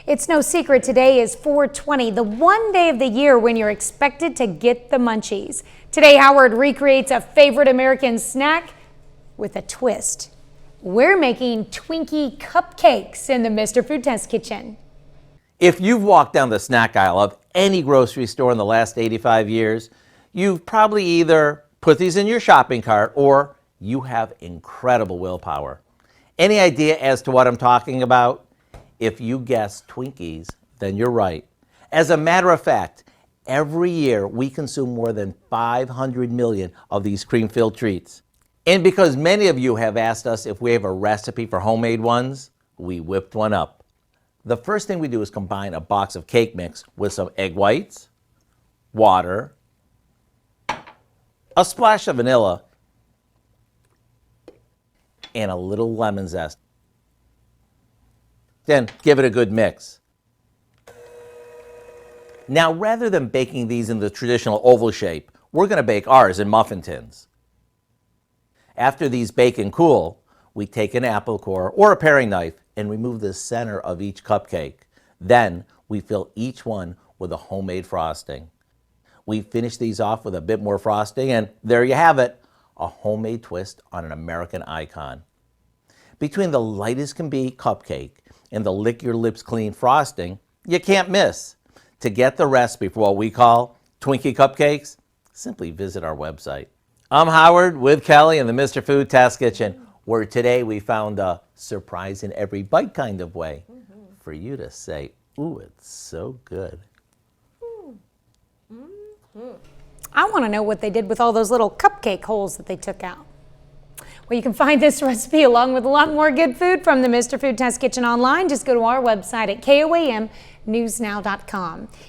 It's no secret today is 4/20, the one day of the year when you're expected to get the munchies. Today, Howard recreates a favorite American snack with a twist. We're making Twinkie cupcakes in the Mr. Food Test kitchen. If you've walked down the snack aisle of any grocery store in the last 85 years, you've probably either put these in your shopping cart or you have incredible willpower. Any idea as to what I'm talking about? If you guessed Twinkies, then you're right. As a matter of fact, every year we consume more than 500 million of these cream-filled treats. And because many of you have asked us if we have a recipe for homemade ones, we whipped one up. The first thing we do is combine a box of cake mix with some egg whites, water, a splash of vanilla, and a little lemon zest. Then give it a good mix. Now, rather than baking these in the traditional oval shape, we're going to bake ours in muffin tins. After these bake and cool, we take an apple core or a paring knife and remove the center of each cupcake. Then we fill each one with a homemade frosting. We finish these off with a bit more frosting, and there you have it, a homemade twist on an American icon. Between the light as can be cupcake and the lick your lips clean frosting, you can't miss. To get the recipe for what we call Twinkie cupcakes, simply visit our website. I'm Howard with Kelly in the Mr. Food Test Kitchen, where today we found a surprise in every bite kind of way for you to say, ooh, it's so good. I want to know what they did with all those little cupcake holes that they took out. Well, you can find this recipe along with a lot more good food from the Mr. Food Test Kitchen online. Just go to our website at KOAMnewsnow.com.